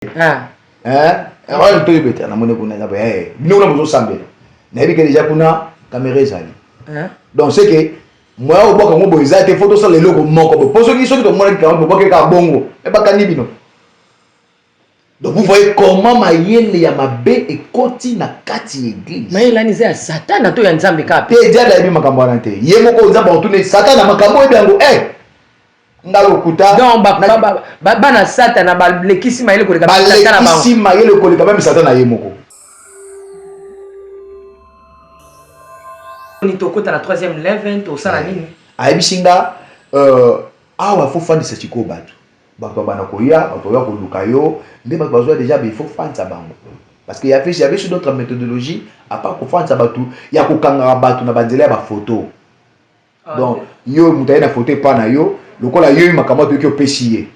Ah. Royal to yebeta na mone kuna ngaba bino na bozo sambela. Na yebi ke déjà kuna caméra ezali. Donc c'est que moi au boka mo boza te photo ça lelo ko moko poso ki soki to mona ki ka boka ka bongo e ba kani bino. Donc vous voyez comment mayele ya mabe et koti na kati église. Mayele ni za Satan to ya nzambe ka. Te dia da yebi makambo na te. Ye moko nzambe on tourner Satan na makambo ebi yango ngalokuta donc bana Satan na balekisi mayele ko leka Satan na bango. Balekisi mayele ko leka même Satan na ye moko. Ni tokota na 3e level to sala nini? Ayebisinga awa faut fandi sa chiko batu. Bato bana koya, bato ya ko lukayo, nde bato bazwa déjà il faut fandi sa bango. Parce qu'il y avait sur d'autres méthodologies à part ko fandi sa batu, ya ko kanga batu na banzela ba photo. Donc yo mutaye na photo pa na yo, lokola yo makambo to ki opesiye.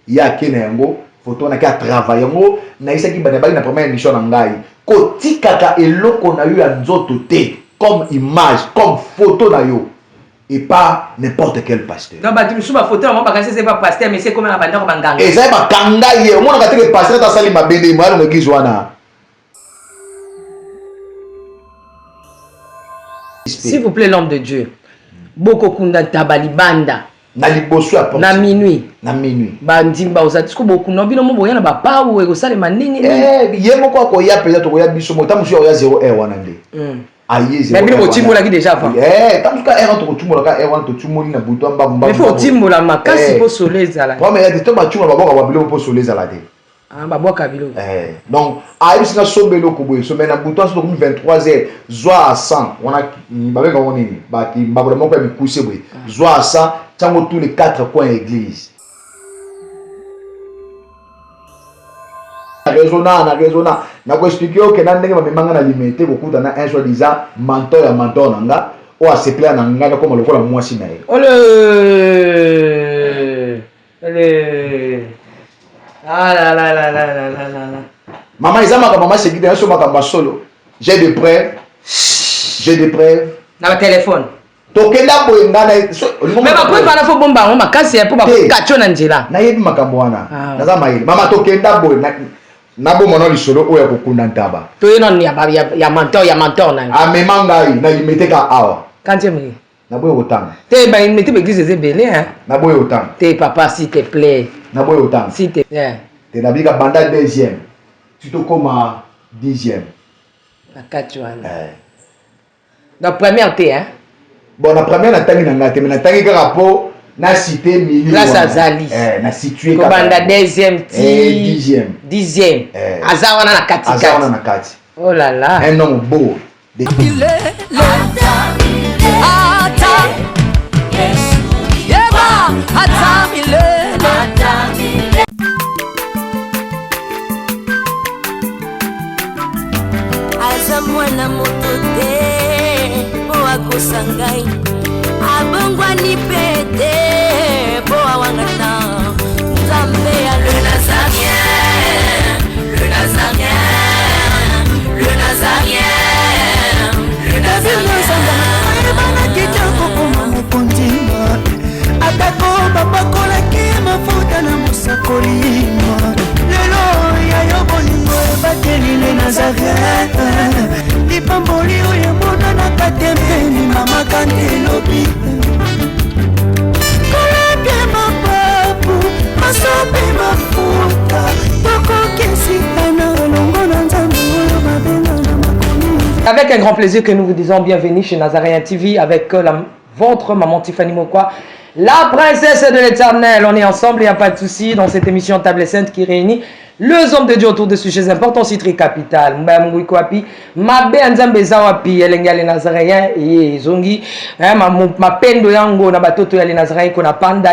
Ya kena yango photo na ka travailler ngo na isa ki bana bali na première émission na ngai. Ko tikaka eloko na yo ya nzoto te. Comme image, comme photo d'ailleurs, et pas n'importe quel pasteur. Donc, tu me souviens ma photo, moi, c'est pas pasteur, mais c'est comme un bandeur banganga. Et ça, c'est pas kanga hier. Moi, on a dit que pasteur, t'as sali ma bébé, moi, on a dit s'il vous plaît, l'homme de Dieu, Boko Kunda Tabali Banda. Na liboso à na minuit. Na minuit. Ba ndimba osati ko boku no bino mo boya na ba pa ou ego sale manini. Yemo ko ya peut-être ko ya biso mo tamu ya 0 r wana nde. Aye 0. Mais bino mo timbola ki déjà fa. Tamu ka r to ko timbola ka r wana to timoli na buto mba mba. Mais faut timbola makasi po soleza la. Bon mais ya de to ba timbola ba boka ba bilo po soleza la te. Ah ba boka bilo. Donc aye sina sombelo ko boye so na buto so ko 23h zoa à 100. Wana ba be ko nini ba ki ba vraiment ko mi coucher boye. Zoa à 100 tango tous les 4 coins église. Na na ko expliquer que na ndenge mamemanga na limité bokuta na un soi-disant mentor ya mentor nanga o a seple na ngana comme lokola mwasi na ye. Ole ah la la la la la la. Maman izama ka maman sekite na so makamba solo. J'ai des preuves. Na le téléphone. Tokenda boye ngana mais ba preuve na fo bomba on makasi pour ba kacho na nzela. Na yebi makambo wana. Naza mayele. Mama tokenda boye na bo mono lisolo oya kokunda ntaba. To yeno ya mentor na. Amemanga na limité ka awa. Kantième. Na boye otanga. Te ba limité l'église est belé hein. Na boye otanga. Te papa s'il te plaît. Na boye otanga. S'il te plaît. Te na bika banda 2e. Tu te comme 10e. Na kacho wana. La première te hein. Bon la première na tangi na ngate mais na tangi ka rapport na cité milieu. Place Azali. Na situé ka banda 2e ti 10e. Azawana na kati. Azawana na kati. Oh là là. Un homme beau. Azamwana motote po sangai abongwa ni pete po awangata Nzambe ya le Nazarien le Nazarien le Nazarien le Nazarien bana kitoko koma mukondima atako babakola ki mafuta na musakolima lelo ya yobolingo bateli le Nazarien Lipamboli oye mona na katembeni mama kandelobi Koleke mapapu masope mafuta Toko kesi ana longo na nzambu oyo mabenga na makomi. Avec un grand plaisir que nous vous disons bienvenue chez Nazarien TV avec votre maman Tiffany Mokwa, la princesse de l'éternel. On est ensemble, il n'y a pas de souci dans cette émission Table Sainte qui réunit les hommes de Dieu autour de sujets importants, citri capital. Mbamugui kwapi, mabe anzambe zawapi, elenga les Nazaréens et zongi, ma pendo yango na batoto ya les Nazaréens kona panda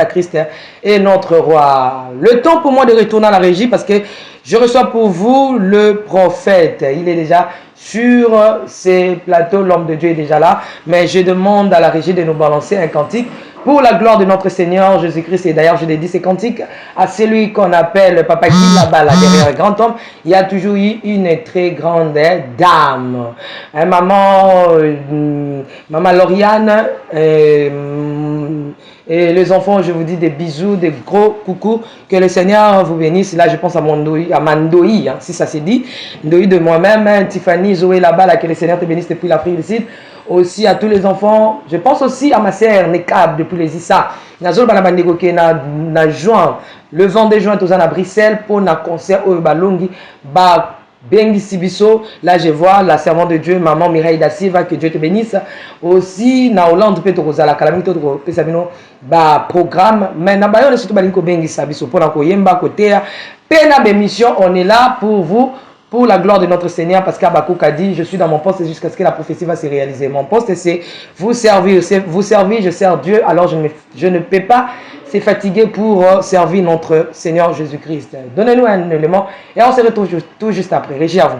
Christ et notre roi. Le temps pour moi de retourner à la régie parce que je reçois pour vous le prophète. Il est déjà sur ces plateaux, l'homme de Dieu est déjà là, mais je demande à la régie de nous balancer un cantique pour la gloire de notre Seigneur Jésus-Christ. Et d'ailleurs, je dédie ces cantiques à celui qu'on appelle Papa Guy là-bas, là, derrière un grand homme. Il y a toujours eu une très grande dame. Maman Lauriane, Et les enfants, je vous dis des bisous, des gros coucous. Que le Seigneur vous bénisse. Là, je pense à Mandoï, hein, si ça s'est dit. Ndoï de moi-même, hein, Tiffany, Zoé là-bas, là, que le Seigneur te bénisse depuis l'Afrique du Sud. Aussi à tous les enfants. Je pense aussi à ma sœur Nekab depuis les Issa. Nazol Banabandego qui na juin, le 22 juin, tous à Bruxelles pour un concert au Balongi. Bengi Sibiso, là je vois la servante de Dieu, maman Mireille da Silva, que Dieu te bénisse. Aussi, na Hollande, peut être la calamité de Pesabino, programme, mais na bayon, surtout Balinko Bengi Sibiso, pour la Koyemba, côté, pena d'émission, on est là pour vous, pour la gloire de notre Seigneur, parce qu'Abakouk a dit, je suis dans mon poste jusqu'à ce que la prophétie va se réaliser. Mon poste, c'est vous servir, je sers Dieu, alors je ne peux pas c'est fatigué pour servir notre Seigneur Jésus-Christ. Donnez-nous un élément et on se retrouve tout juste après. Régie à vous.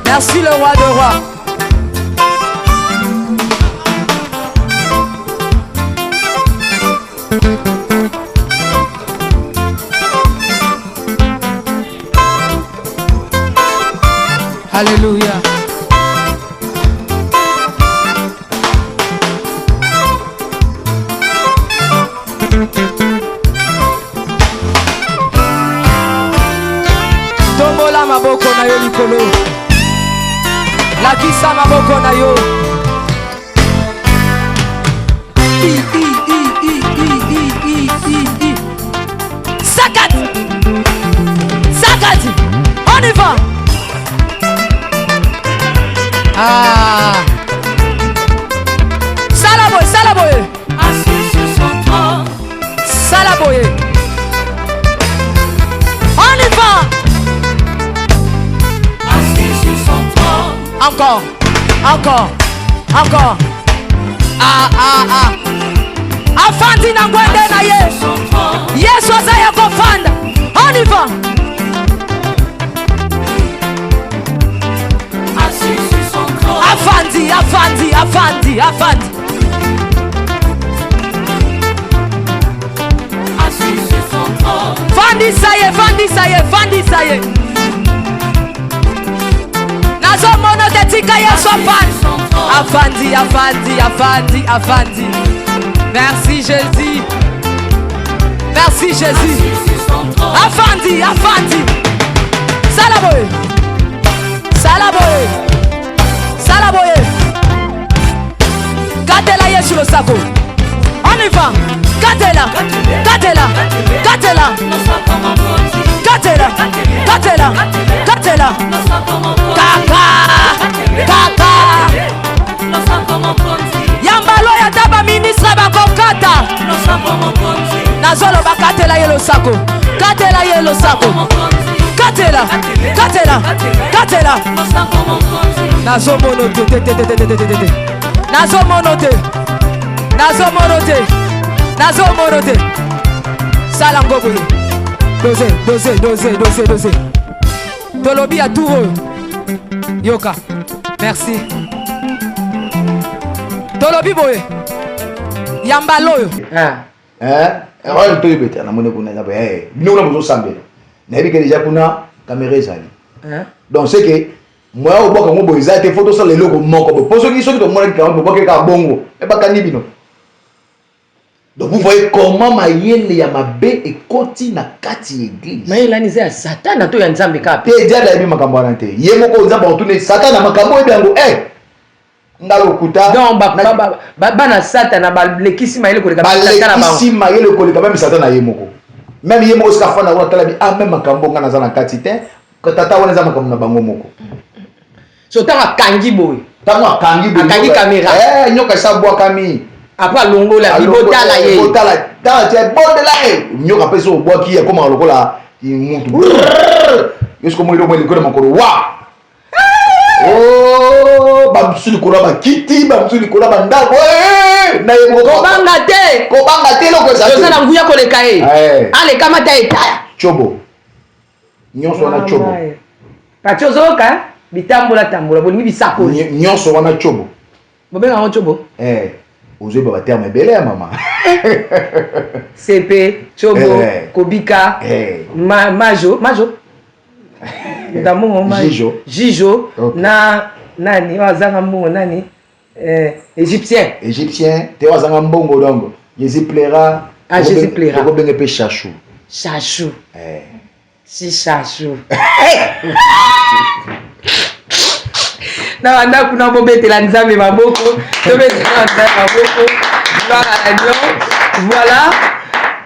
Merci le roi de rois. Alléluia. Tombola maboko na yo likolo. Lakisa maboko na yo. Sakat. Sakat. On y va. Ah. Salaboye, Salaboye. Assis sur son trône. Salaboye. On y va. Assis sur son trône. Encore, encore, encore. Ah, ah, ah. Afandi na ngwende na ye. Yesu azaya kofanda. On y va. Assis sur son trône. Afandi, afandi, afandi, afandi. Assis sur son trône. Fandi saye, fandi saye, fandi saye. Nazo mono te tika Yesu afandi. Afandi, afandi, afandi, afandi. Merci Jésus. Merci Jésus. Afandi, afandi. Salaboye. Salaboye. Salaboye. Gatela Yesu le sako. On y va. Gatela. Gatela. Gatela. Gatela. Gatela. Gatela. Kaka. Kaka. Yambalo ya taba ministre bakokata. Nazolo bakatela yelo sako. Katela yelo sako. Katela. Katela. Katela. Nazo monote. Nazo monote. Nazo monote. Nazo monote. Salango boye. Dosé. Tolobi à tout. Yoka. Merci. Tolobi boye. Yambalo. Oyo to yebeta na mone kuna zabe bino na bozo sambela na yebi ke déjà kuna caméra ezali donc c'est que moi au boka mo boza te photo sur le logo moko poso ki soki to mona ki mo boka ka bongo e ba kani bino donc vous voyez comment mayele ya mabe et koti na kati église Mayele ni za Satan to ya nzambe kapi te dia la bi makambo na te ye moko nzambe otune Satan na makambo ebango ngalokuta donc bana Satan ba lekisi mayele ko lekaba Satan ba lekisi mayele ko lekaba même Satan na ye moko même ye moko ska fana wana talabi même makambo ngana za na kati te ko tata wana za makambo na bango moko so tanga kangi boy akangi caméra nyoka sa bwa kami apa longo la bibota la ye botala ta te bonde la ye nyoka peso bwa ki ya koma lokola mutu yesko mo ilo mo likolo makoro wa oh bamsuli kola ba kiti bamsuli kola ba ndako na ye moko kobanga te loko za yo sana nguya koleka ye ale kama ta etaya chobo nyonso wana chobo pachozoka bitambola bolingi bisako nyonso wana chobo bobenga ngo chobo ozoyeba baterme ebele ya mama CP, Chobo, Kobika, Majo. Jijo. Okay. Nani, Wazangambo, Nani, Égyptien. Te Wazangambongo donc. Jésus plaira. Ah, Jésus plaira. Ko benga pe chachou. Chachou. Si chachou. Na kuna bobetela nzambe maboko, tobetela nzambe maboko. Voilà.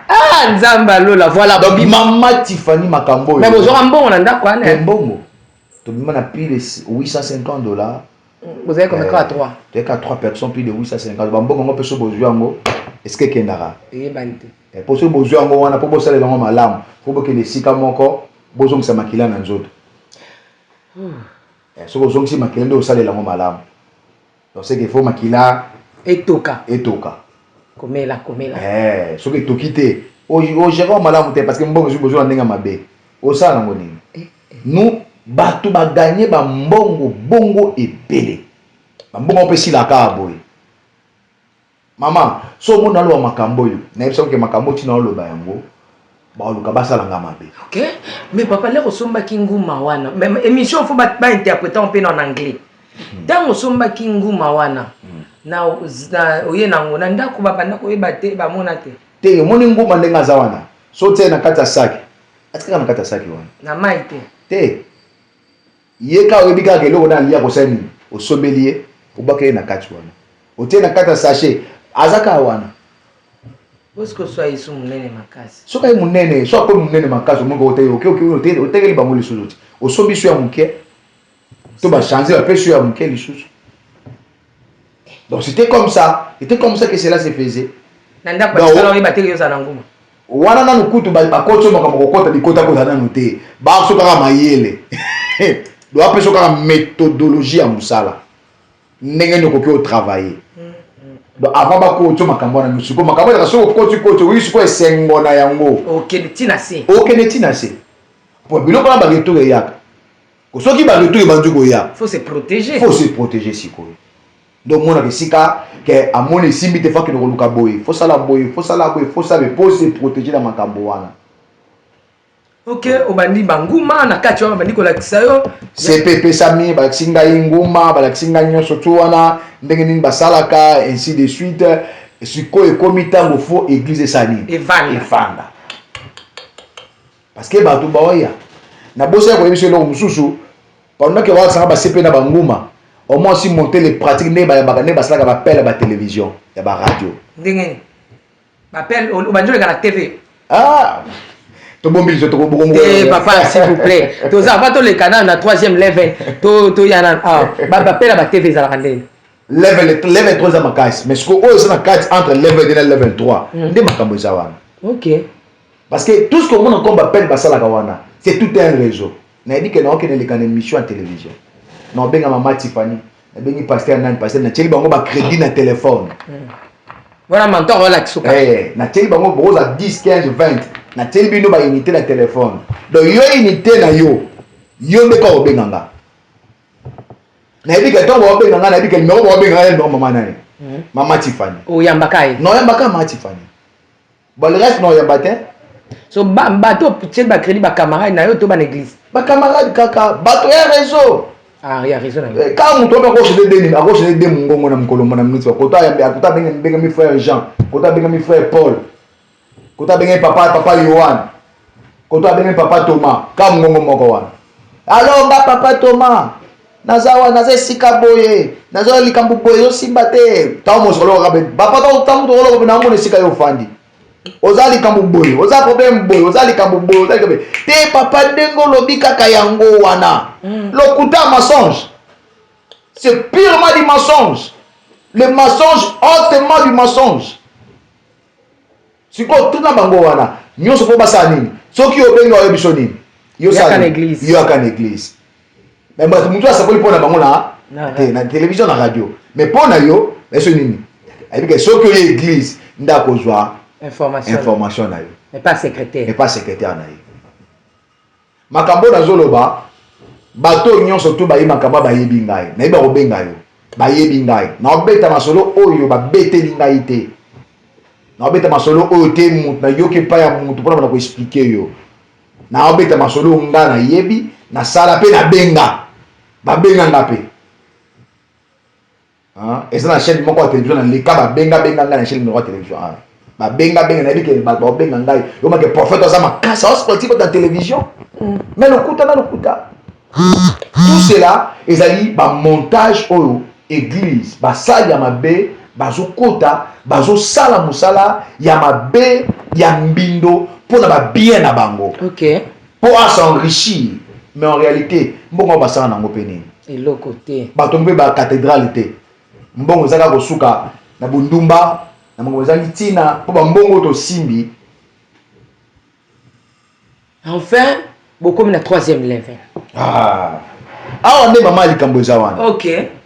Ah, nzamba lola, voilà. Donc Maman Tiffany Makambo. Mais vous aurez un bon, on a d'accord. Mbongo. Tu me as pile $850. Vous avez combien à 3? Tu as 3 personnes plus de 850. Mbongo on peut se besoin. Est-ce que Kendara? Eh banté. Pour ce besoin on a pas besoin de l'homme malam. Faut que les sika moko besoin ça makila na nzoto. Ce besoin si makila ndo sale l'homme malam. Donc c'est qu'il faut makila etoka. Komela. Ce que tu quitter. O gérant malam parce que mbongo besoin ndenga mabe. O ça na ngoni. Nous batu ba gagner ba mbongo bongo ebele. Ba mbongo pe si la ka boy. Maman, so mon alo makambo yo. Na yebisa ke makambo tina lo ba yango. Ba oluka basala nga mabe. OK. Mais papa le kosomba kinguma wana. Mais émission faut ba interpréter en peu en anglais. Dans osomba kinguma wana. Na oye nango na ndako ba banda ko yeba te ba mona te. Te moni nguma ndenga za wana. So te na kata saki. Atika na kata saki wana. Na mai te. Te. Yeka oyebika ke lo na lia ko sani. Osobelie obaka na kati wana. Ote na kata sachet. Azaka wana. Bosko so isu munene makasi. So kai munene, so ko munene makasi mungo oteke ba muli suzuti. Osombi su ya muke. To ba changer la pêche ya muke lisusu. Donc c'était comme ça que cela se faisait. Nanda kwa sala oyi bateli yo za nguma. Wana na nukutu ba kocho makambo kokota bikota ko na note. Ba so kaka mayele. Do apé so kaka méthodologie ya musala. Ndenge ndoko ko travailler. Donc avant ba ko to makambo na musiko makambo na so ko oui so ko esengo na yango. OK tina se. Pour biloko na ba retour yaka. Ko soki ba retour ba nduko ya. Faut se protéger siko. Donc mon akisika que amone simbi te fa ke no luka boy. Faut ça boy, faut se protéger na makambo wana. OK, obandi banguma na kati wa bandi ko la kisayo. CPP sami ba kinga inguma, ba kinga nyonso tu wana. Ndenge nini basalaka ainsi de suite siko ekomita ngo fo église sani evanda parce que ba to baoya na bosa ko yebiso lo mususu pendant que wa sanga ba CP na banguma au moins si monter les pratiques ne basalaka ba pelle ba télévision ya ba radio ndenge ba pelle o banjo na TV to bombi zo to bongo papa s'il vous plaît to za pas to le canal na 3e level to yana ba pelle ba TV za la ndenge level 3 à makasi mais ce que eux sont en 4 entre level 2 et level 3 ndé makambo za wana. OK parce que tout ce que on combat peine basala kawana c'est tout un réseau na dit que na okene les canaux émission à télévision na benga Maman Tiffany na bengi pasteur na teli bango ba crédit na téléphone voilà mentor relax na teli bango boza 10 15 20 na teli bino ba unité na téléphone donc yo unité na yo ndeka obenganga na ebi ke tongo obenga nga na ebi ke numéro obenga elle no maman nani Maman Tiffany o yambaka no yambaka Maman Tiffany bon le reste no yambate so bato petit ba crédit ba camarade na yo to ba église ba camarade kaka bato ya réseau il y a raison quand on doit ko chez des à gauche des mungongo na mkolombo na minute ko ta yamba ko ta benga mi frère Jean ko ta benga mi frère Paul ko ta benga papa Yohan ko ta benga papa Thomas ka mungongo moko wana alors papa Thomas naza sika boye naza likambo boye yo simba te tawo solo ka be papa to tamu to lo na mo sika yo fandi oza likambo boye oza problème boye oza likambo boye oza likambo te papa dengo lobika kayango wana lokuta mensonge c'est purement du mensonge le mensonge hautement du mensonge siko tuna bango wana nyonso po basa nini soki obenga yo biso nini yo sa yo aka église mais moi mutu asakoli pona bango na télévision na radio mais pona yo eso nini ayebike soki yo église ndako zwa information na yo mais pas secrétaire na yo makambo na zoloba bato nyonso to bayi makambo bayebi ngai na yeba kobenga yo bayebi ngai na obeta masolo oyo babeteli ngai te naobeta masolo oyo te mutu nayoki epai ya mutu mpona bana koexplike yo naobeta masolo nga nayebi nasala mpe nabenga babenganga mpe eza na chaîne moko ya télévision naleka babenga ngai na chaîne moko ya télévision babenga nayebi ke bato babenga ngai yomake prophète aza makasi aosportif na télévision mais lokuta na lokuta tout cela ezali bamontage oyo église basali ya mabe bazokota bazosala mosala ya mabe ya mbindo mpona babien na bango mpo asenrichir mais en réalité mbongo basala nango mpe nini eloko te bato mpe bacathédrale te mbongo ezaka kosuka na bundumba na mbongo ezangi ntina mpo bambongo tosimbi enfin bokomi na 3e level awa nde mama likambo eza wana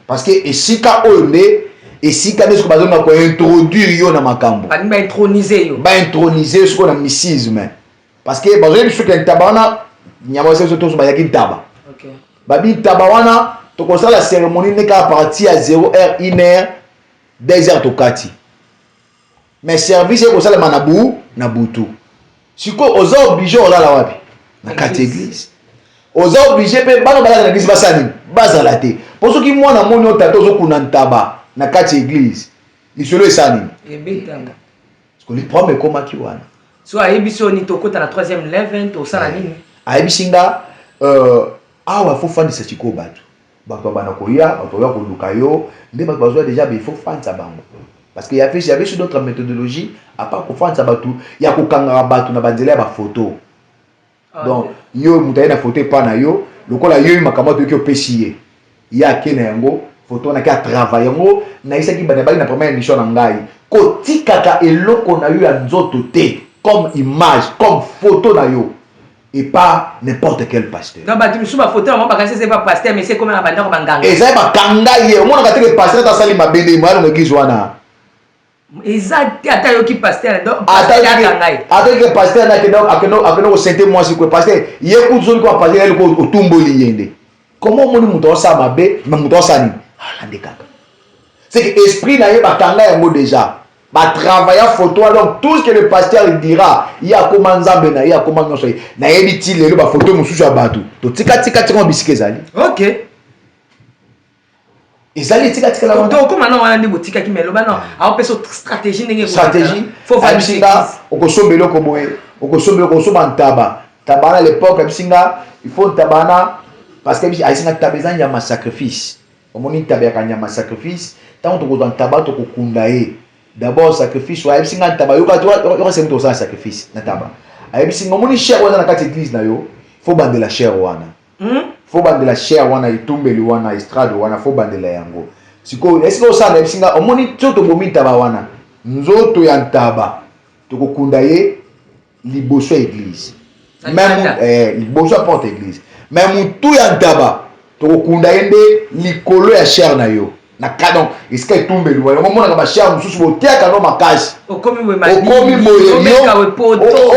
parce que esika oyo nde esika nde soki bazonga kointroduire yo na makambo baintronize yo soki na misisme parce que bazoyebi soki ya ntaba wana nyama biso toso bayaki ntaba babi ntaba wana tokosala cérémonie ne kaka partir ya 0h 1h 2h tokati mais service ekosalema na butu sikoyo oza oblige olala wapi na kati église oza oblige mpe bana balaka na église basala nini bazala te mpo soki mwana moni oyo tata ozokuna ntaba na kati ya église lisolo esala nini le problème ekomaki wana so ayebi so ni tokota na 3e level tosala nini ayebisi nga awa fo fandisa sikoyo bato bana koya bato oya koluka yo nde bato bazwa déjà il faut fandisa bango parce que y avait sur d'autres méthodologies à part kofandisa bato ya kokangaka bato na banzela ya bafoto donc yo moto aye na foto epa na yo lokola yo makambo atoyoki opesi ye ye ake na yango foto wana ke atravaille yango nayisaki bana bali na première émission na ngai kotikaka eloko na yo ya nzoto te comme image comme photo na yo et pas n'importe quel pasteur. Non, bah tu me photo, moi parce que c'est pas pasteur mais c'est comme un bandeur banganga. Et ça va kanga ye, on a que pasteur ta sali ma bende moi on église wana. Exact, ata yo ki pasteur donc ata que pasteur na que no sente moi si que pasteur ye ku zone ko pasteur ele ko otumboli yende. Comment moni muto sa mabe, mais muto sa ni. Ah la kaka. C'est que esprit na ye ba kanga yango déjà. Ba travailler photo donc tout ce que le pasteur il dira il y a comment nzambe na il y a comment nyonso na yebi ti lelo ba photo mususu ya batu to tika bisike ezali OK ezali tika la donc comment non wana ndi botika ki melo ba non a peso stratégie ndenge stratégie faut faire bisinga okosombelo ko boye okosombelo ko soba ntaba tabana à l'époque bisinga il faut tabana parce que bisinga tabeza nyama sacrifice omoni tabeka nyama sacrifice tant to ko ntaba to ko kunda ye d'abord sacrifice wa ebisinga ntaba yo ka to c'est to ça sacrifice na taba ebisinga moni cher wana na kati église na yo faut bandela cher wana faut bandela cher wana itumbeli wana estrade wana faut bandela yango siko est-ce que ça ebisinga omoni to bomi ntaba wana nzoto ya ntaba to kokunda ye liboso église même liboso porte église même tout ya ntaba to kokunda ye nde likolo ya cher na yo na kadon iska itumbeli wa mona ka ba cher mususu botiaka no makasi okomi boye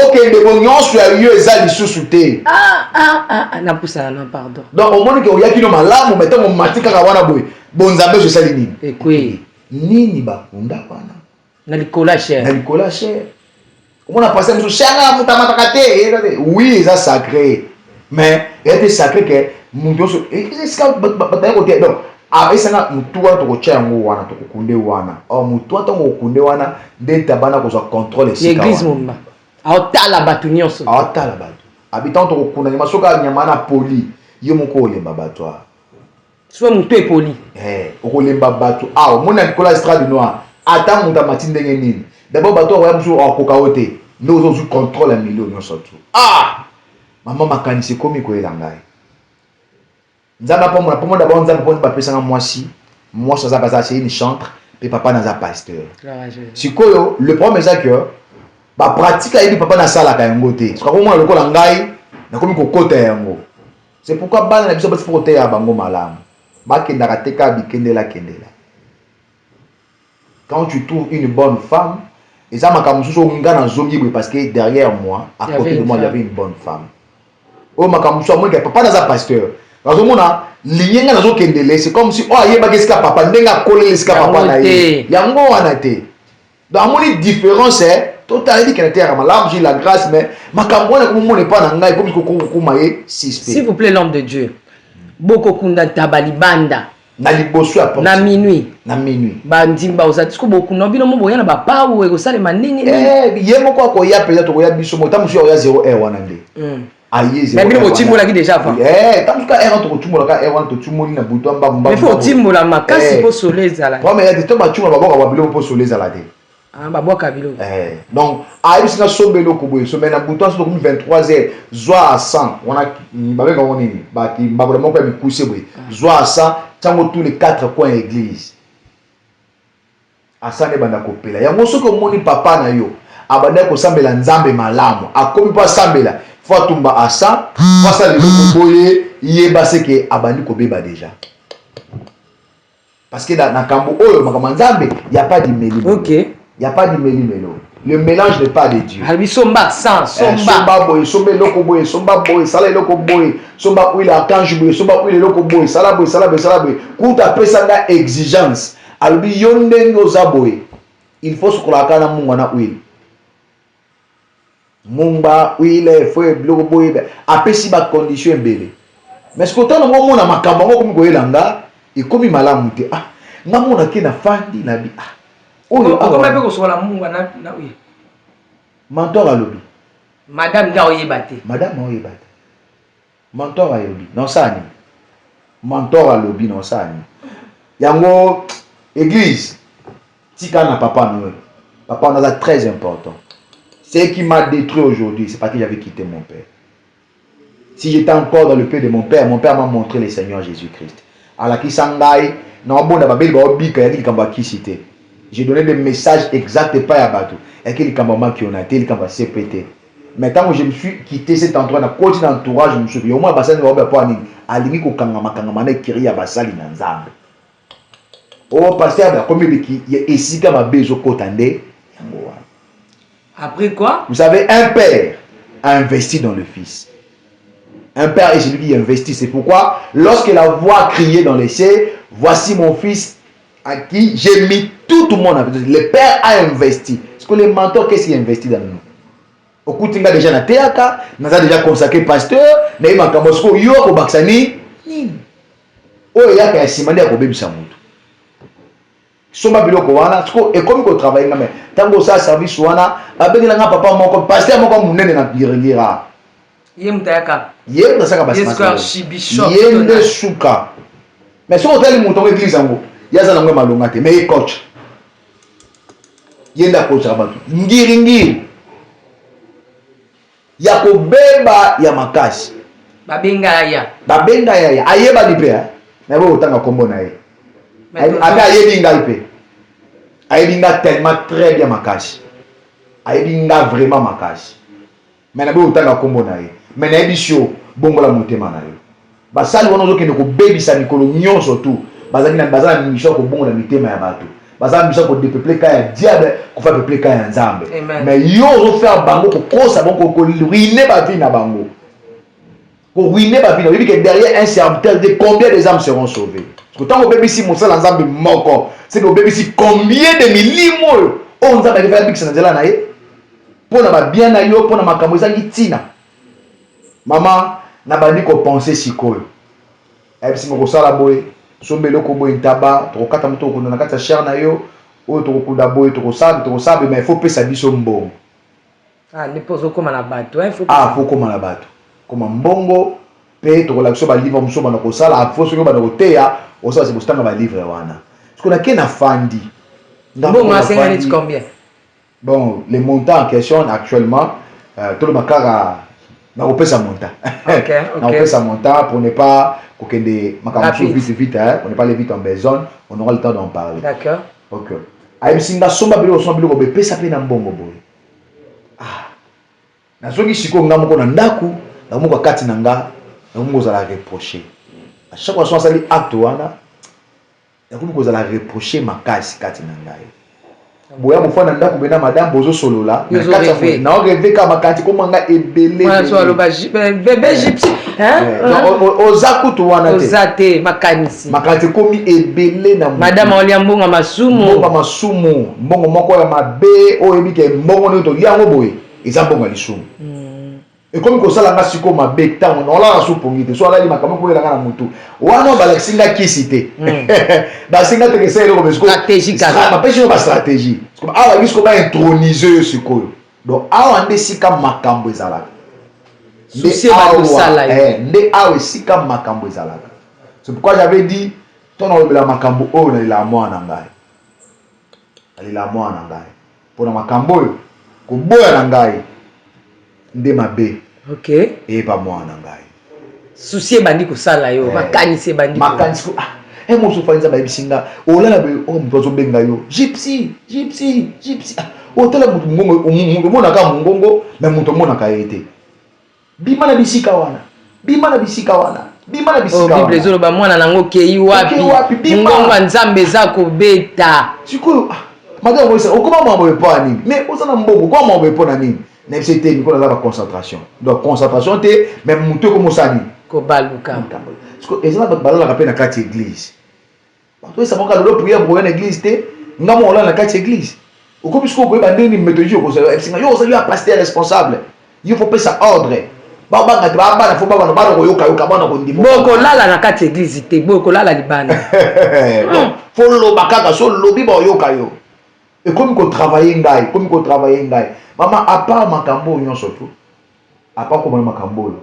okende bo nyonso ya yo eza lisusu te na pusa na pardon donc omoni ke oyaki no malamu metango matika ka wana boye bonzambe je sali nini ekwe nini bakunda wana na likola cher omona passer mususu changa mutamata te oui ça sacré mais il était sacré que mundo iska bataye côté donc abesanga mutu wana tokotia yango wana tokokunde wana mutu ata ngokunde wana nde tabana kozwa contrôle esika l'église momba aotala bato nyonso aotala bato habitant tokokunda nyama soka nyama na poli yo moko olemba bato soit mutu epoli okolemba bato omona likolo ya estrade noire ata mutu amati ndenge nini d'abord bato akoya mosusu akoka o te nde ozozwi contrôle ya milio nyonso tu mama makanisi ekomi koyela ngai nzambe apomona d'abord nzambe mponi bapesanga mwasi aza baza c'est une chantre mpe papa naza pasteur sikoyo le problème eza que bapratique ayebi papa nasalaka yango te sokakomona lokola ngai nakomi kokota yango c'est pourquoi bana na biso basi po koteya bango malamu bakendaka te kaka bikendela quand tu trouves une bonne femme eza makambo mosusu nga nazongi boye parce que derrière moi à côté de moi il y avait une bonne femme oyo makambo mosusu amonike papa naza pasteur nazomona liyenga nazokendele c'est comme si ayebaki esika papa ndenge akolela esika papa na ye yango wana te Dans mon différence, total dit qu'elle était à l'âme, j'ai la grâce, mais ma campagne, comme on n'est pas dans le comme s'il vous plaît, l'homme de Dieu. Boko kunda tabali banda. Na liboso à na minuit. Na minuit. Bandimba ozati ko boku no bino mo boyana ba pa ou ego sale manini. Yemo ko ko ya peut-être ko ya biso mo tamu ya 0 r wana nde. Aye 0. Mais bino timbola ki déjà fa. Tamu ka r to timbola ka r wana to timoli na buto mba mba. Mais faut timbola makasi po soleil ala. Bon mais il y a des temps ba timbola ba boka ba bilo po soleil ala te. Ah ba boka bilo. Donc aye singa sombelo ko boye so mena buto so comme 23h zoa à 100 wana ba be ko nini ba ki ba vraiment ko mi coucher boye zoa à 100 tango tous les 4 coins église. Asane banda kopela yango soki omoni papa na yo abanda ko sambela nzambe malamu akomi pa sambela faut tumba asa pasa le boye yeba seke abandi ko beba déjà parce que na kambo oyo makama nzambe y a pas de meli. OK, y a pas de meli melo. Le mélange n'est pas de Dieu. Albi somba sans somba boy somba loko boy somba boy sala loko boy somba huile archange boy somba huile loko boy sala boy kuta pesa na exigence albi yonde ngoza boy il faut se kolaka na mungu na huile mumba huile faut loko boy apesi ba condition mbele mais ce que tant ngo mona makambo ngo komi koyelanga ikomi malamu te nga mona ke na fandi na bi oyo akoma pe ko sola mungu na huile mentor alobi madame nga oyebate madame oyebate mentor alobi non sani mentor alobi non sani yango église tika na papa no papa on a très important. Ce qui m'a détruit aujourd'hui c'est parce que j'avais quitté mon père. Si j'étais encore dans le pays de mon père m'a montré le Seigneur Jésus-Christ ala ki sangai na bonda babeli ba obika ya kamba kisite. J'ai donné des messages exacts pas à bateau et que les camarades qui ont été les camarades CPT. Mais quand je me suis quitté cet endroit na côté d'entourage je me suis dit au moins bassin va pas ni alimi ko kangama na kiri ya basali na nzambe. Oh pasteur ba comme qui ici comme bezo kotande. Après quoi? Vous savez un père a investi dans le fils. Un père est celui qui investit, c'est pourquoi lorsque la voix criait dans les cieux, voici mon fils à qui j'ai mis tout le monde. Le père a investi. Parce que les mentors, qu'est-ce qu'il investit dans nous? Au coup, tu as déjà na théâtre, nous avons déjà consacré pasteur, mais il m'a dit yo ko baksani. Oh, il y a qu'un simandi à kobe bisamutu. Soma biloko wana, et comme qu'on travaille, mais tant que ça service wana, avec la papa mon pasteur mon munene na birira. Yemtaka. Yem nasaka basi. Yende suka. Mais si on t'a dit mon ton église ango, yaza na ngwe malonga te, mais coach. Yenda coach abatu. Ngiri. Ya ko beba ya makasi. Babenga ya. Ayeba dipe ha. Na bo otanga kombo na ye. Abi ayebinga ipe. Ayebinga tellement très bien makasi. Ayebinga vraiment makasi. Mais na bo otanga kombo na ye. Mais na ebisio bongola motema na yo. Basali wana ozokende kobebisa mikolo nyonso tu bazali na bazala mission ko bongola mitema ya bato bazala mission ko dépeupler ka ya diable ko fa peupler ka ya nzambe. Mais yo ozo faire bango ko kosa bango ko ruiner ba vie na bango ko ruiner ba vie na que derrière un serviteur de combien des âmes seront sauvées parce que tant que bebisi mosala nzambe moko c'est que bebisi combien de milimo on nzambe ke fa bikisa na nzela na ye pona ba bien na yo pona makambo ezangi tina mama na bandi ko penser sikoyo ebisi ngoko sala boy sombelo ko boy taba to kata muto ko na kata cher na yo o to ko da boy to ko sabe mais il faut pesa biso mbongo ne poso comme na bato il faut comme na bato comme mbongo pe to ko la so ba livre muso ba ko sala faut so ba ko teya o sa se bostanga ba livre wana parce que na ke na fandi mbongo na 50 combien bon les montants en question actuellement tout le makara na opesa montant. OK. Na opesa montant pour ne pas kokende makambo vite hein, on ne pas aller vite en besoin, on aura le temps d'en parler. D'accord. OK. Ayisinga somba bilo be pesa pe na mbongo boy. Na soki siko nga moko na ndaku, na moko kati na nga, na moko za la reprocher. À chaque fois ça li acte wana, na moko za la reprocher makasi kati na ngai. boya bofana ndako bena madame bozo solola Yozo rêvé. na rêvé ka makati komanga ebele bébé gypsy ozakutu wana te ozate makanisi makati komi ebele na madame oliambunga masumu mbongo masumu mbongo moko ya mabe oyebi ke mbongo nio toliango boye eza mbongo lisumu ekomi kosalanga siko mabe ntango naolala supongi te so alali makambo koyelanga na motu wana balakisinga kisi te basinga tekesa eloko bapesi yo bastratégie awa yebisi ko baintronize yo sikoyo donc awa nde esika makambo ezalaka nde awa esika makambo ezalaka c'est pourquoi j'avais dit to naolobela makambo oyo nalela mwana na ngai mpona makambo oyo koboya na ngai nde mabe eyeba mwana na ngai susi ebandi kosala yo makanisi ebandi makanisi mosu fanisa bayebisinga olala moto azobenga yo gypsy otala moto mongongo omonaka mongongo me moto omonaka ye te bima na bisika wana bible ezoloba mwana nango okei wapi mongongo ya nzambe eza kobeta sikoyo madame moisa okoma mambo epo ya nini mais oza na mbongo okoma mambo epo na nini na biso te mikolo aza concentration donc concentration te mais moto ekomosani kobaluka eza na bato balalaka mpe na kati église bato esamaka lelo priere boya na église te ngamo olala na kati église okomi sikoyo koyeba ndeni méthodologie okozala ebisinga yo ozali ya pasteur responsable yo fo pesa ordre babanga te babana fo babana bana koyokayoka bana kondima bokolala na kati église te bokolala libanda fo loba kaka so lobi baoyoka yo ekomi kotravaille ngai mama apart makambo oyo nyonso tu apart komona makambo oyo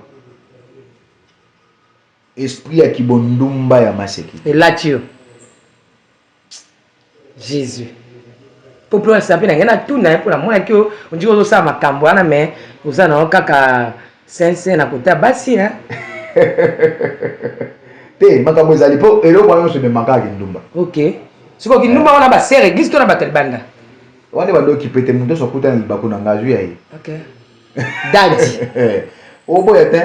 esprit ya kibondumba ya maseki elati yo jésus popolo asa mpe na ngai natuna ye mpona monaki yo ondiki ozosala makambo wana me oza nango kaka sense na kota basi te makambo ezali mpo eloko wana nyonso ememakaka kindumba ok sikoyo kindumba wana basere église to na bato libanda wana bandoki pete moto nyonso akutana libako na ngai azwi ya ye dadi oboya te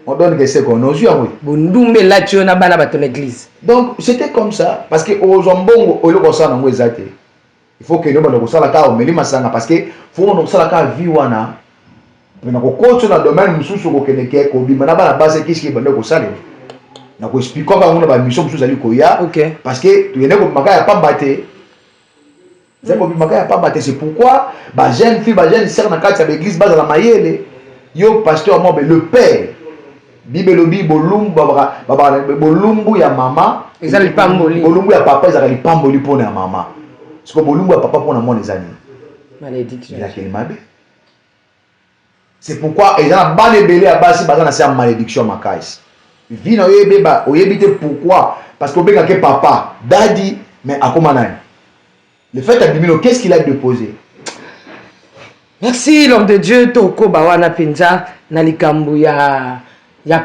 on donne que c'est qu'on ose yango bondumbe elati yo na bana bato na église donc c'était comme ça parce que ozwa mbongo oyo kosala nango eza te il faut que nobanda kosala kaka omeli masanga parce que fo banda kosala kaka vi wana na kokotso na domaine mosusu okokendeke kobima na bana base kisi ebanda kosalela na koexplike bango na bamission mosusu ezali koya parce que toyende kobimaka ya pamba te ezali kobimaka ya pamba te c'est pourquoi bajeune fille bajeune sere na kati ya baeglise bazala mayele yo pasteur amobe le père bible elobi bolumbu ya mama eza lipamboli bolumbu ya papa ezalaka lipamboli mpona ya mama siko bolumbu ya papa mpona mwana eza nini ezakeli mabe c'est pourquoi eza na bana ebele ya basi baza na se ya malédiction makasi vi na oyo ebeba oyebi te pourquoi parce que obengaki papa dadi mais akoma nani le fait abimino qu'est-ce qu'il a déposé. Merci l'homme de Dieu tokoba wana penza na likambo ya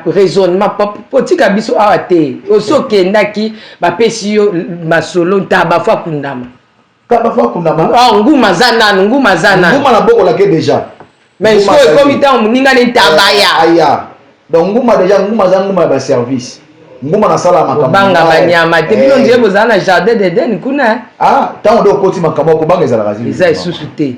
raisonnement potika biso awa te osokendaki bapesi yo masolo ntaba fa kundama nguma za nanu nguma na bokolake déjà mais sikoyo ekomi ntango moninga ne ntaba ya donc nguma déjà nguma za nguma ya baservice nguma nasala makambo banga banyama te bino ndie bozala na jardin d'Eden kuna ntango nde okoti makambo okobanga ezalaka zili eza esusu te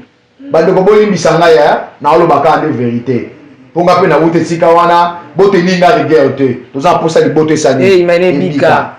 bandeko bolimbisa ngai naolobaka nde vérité mponga mpe na wuta esika wana boteninga rigueur te toza mposa liboto esanebika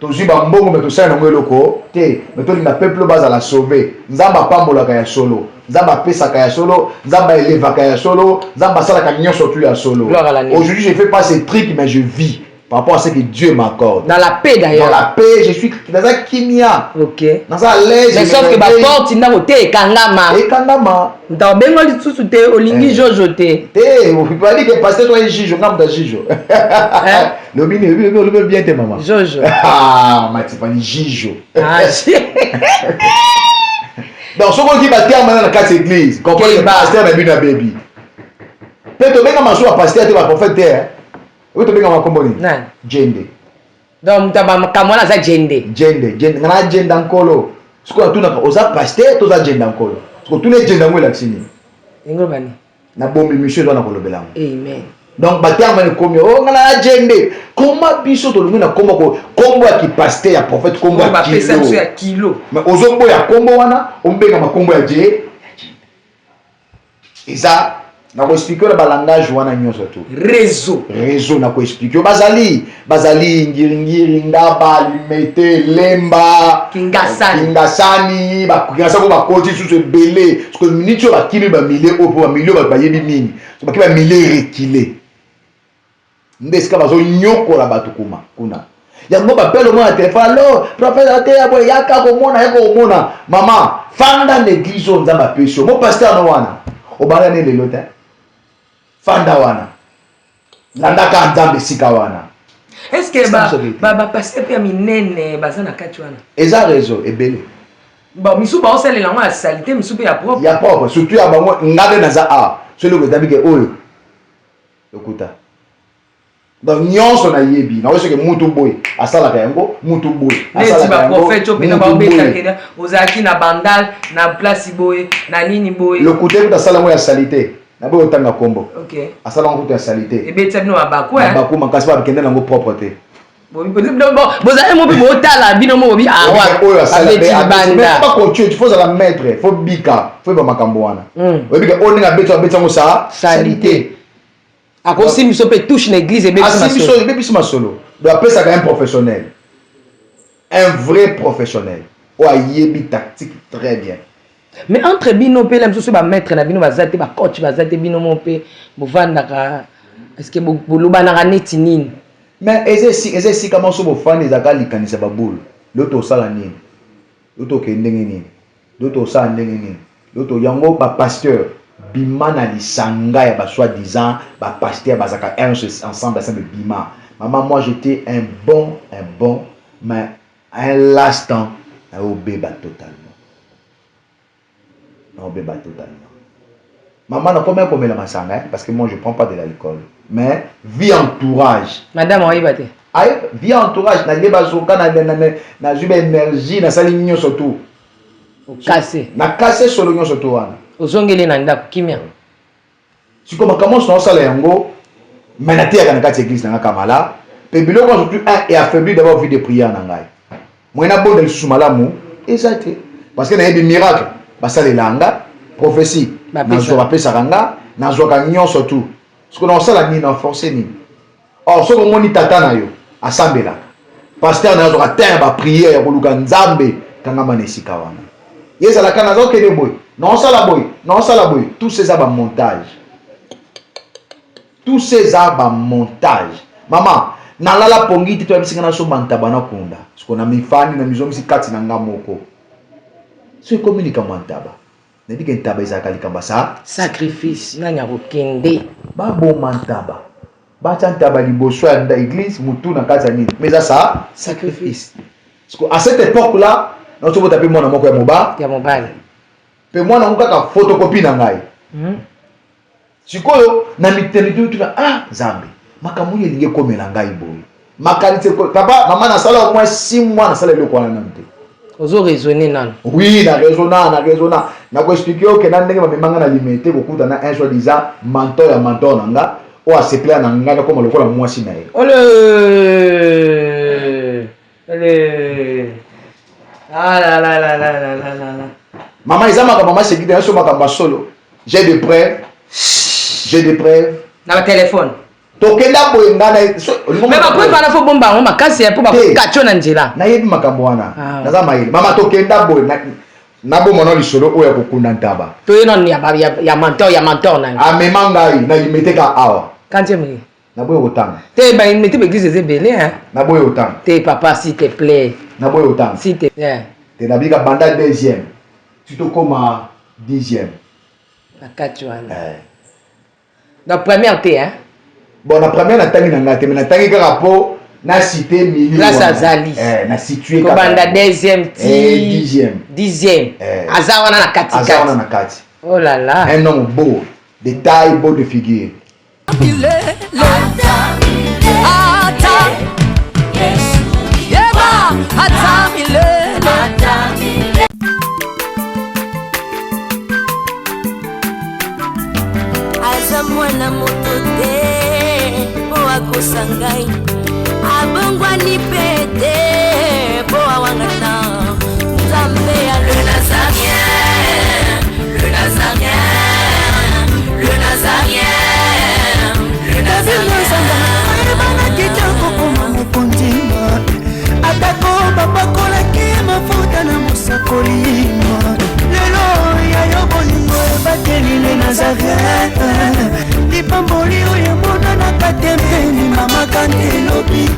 tozwi bambongo me tosala nango eloko te me tolinga peuple bazala sauve nzambe apambolaka ya solo nzambe apesaka ya solo nzambe aelevaka ya solo nzambe asalaka nyonso tu ya solo aujourd'hui je fais pas ces trucs mais je vis par rapport à ce que Dieu m'accorde. Dans la paix d'ailleurs. Dans la paix, je suis dans un kimia. Ok. Dans un l'aise. Mais sauf que ma porte n'a pas été kangama. Et kangama. Dans bengo li tout te olingi jojo te. Te, on peut pas dire que pasteur toi est jijo, ngam da jijo. Le mine bien te maman. Jojo. Ah, Matifani jijo. Ah, donc ce qu'on dit ba terme dans la carte église, comprenez le pasteur na bina baby. Peut-être benga maso a pasteur te ba prophète te. Oui, tu as compris. Gende. Donc, tu as ça gende. Gende. Gende. On a gende encore. Ce qu'on a tout dans osa pasteur, tout ça gende encore. Ce qu'on tout les gende dans le laxini. Ingobani. Na bombe monsieur doit na kolobela. Amen. Donc baterme ne komi o ngala agende comment biso to lumina kombo ya ki pasteur ya prophète kombo ya kilo mais ozombo ya kombo wana ombenga makombo ya je eza na ko expliquer le langage wana nyonso tout réseau na ko expliquer bazali ngiri ngaba limete lemba kingasani ba kingasako ba koti sous belé parce que minute ba kili ba milieu opo ba milieu ba yebi mingi ba ki ba milieu reculé ndeska bazo nyoko la batu kuna yango ba pelo mo na téléphone allo prophète ate ya boy yaka ko mona mama fanda l'église on nzamba pesho mo pasteur no wana obana ne lelo te fanda wana landaka nzambe sika wana est-ce que ba pasteur pe minene bazana kati wana eza réseau ebele bon misu ba osele lango ya salité misu pe ya propre surtout ya bango ngade naza celui que tabike oyo okuta donc nyonso na yebi na weso ke mutu boy asala ka yango mutu boy asala ka yango prophète opina ba obeta keda ozaki na bandal na place boy na nini boy le côté de sala mo ya salité na boy otanga kombo OK asala ngo ya salité et beta bino abakwa baku makasi ba kende nango propreté bon bozali mo bi otala bino mo bi awa oyo asala banda pas continuer il faut la mettre faut bika faut ba makambo wana obika oninga beta ngo sa salité akosi miso pe touche l'église et bébé masolo doit appeler ça un professionnel, un vrai professionnel ou a yebi tactique très bien. Mais entre bino pe la miso ba maître na bino bazate ba coach bazate bino mo pe bovanda ka est-ce que boluba na neti nini mais eze comment so bofani zaka likanisa ba boule l'autre sala nini l'autre ke ndenge nini l'autre sala ndenge nini l'autre yango ba pasteur bimana lisanga ya ba soi-disant ba pasteur bazaka ensemble ensemble bima maman moi j'étais un bon mais un last temps à obéba totalement maman n'a combien comme la masanga parce que moi je prends pas de l'alcool mais vie entourage madame oibate ay vie entourage na leba zoka na juba énergie na sali nyo surtout na cassé solo nyo surtout wana ozongeli na ndako kimia siko makambo so sala yango menate ya kana kati église na kamala pe biloko surtout un et affaibli d'avoir vu des prières na ngai moina bonde lisusu malamu exact parce que na yebi miracle basale langa prophétie na zo bapesa kanga na zo ka nyon surtout siko na sala ni na forcer ni or soko moni tata na yo asambela pasteur na zo ka terre ba prière ya koluka nzambe kanga manesika wana yezala kana zo kede boy non sala boy tous ces abats montage maman na lala pongi ti to bisinga na so mantaba na kunda siko na mifani na mizo misi kati na ngamoko so communique mantaba na dike ntaba izaka likamba sa sacrifice na nya kokende ba bo mantaba ba tantaba liboso ya nda église mutu na kati nini mais ça sacrifice siko à cette époque là na so botape mona moko ya mobile pe mwana ngo kaka photocopie na ngai sikoyo na miternité tuna Nzambe makambo yelinge komela ngai boy makalite papa maman na sala au moins 6 mois na sala eloko wana nante ozo raisonner nano oui na raisonner na ko expliquer que na ndenge mamemanga na limité kokuta na un soi-disant mentor na nga o a seple na nga comme lokola mwasi na ye ole la maman izama maman c'est guide so makamba solo j'ai des preuves na ba téléphone tokenda boye ngana mais ba preuve na fo bomba on makasi ya po ba kacho na njela na yebi makambo wana naza mayele mama tokenda boye na bo mono lisolo oya kokunda ntaba to yeno ya mentor na amema ngai na limité ka awa kantième na boye otanga te ba limité ba église ezebele hein na boye otanga te papa s'il te plaît na boye otanga s'il te plaît te na bika banda deuxième tu te comme 10e na kacho wana la première T hein bon la première na tangi na ngate mais na tangi kaka po na cité milieu place azali na situé kaka banda deuxième dixième azawana na kati oh là là un homme beau de taille beau de figure Mwana moto te abongwani pete po awangana nzambe ya le Nazarien, le Nazarien, le Nazarien, le Nazarien. Bana kitoko koma mukundima atako bapakolaki mafuta na musakolima lelo ya yobolingo bateli le Nazareth lipamboli oyo mona na katembeni mama kandelobi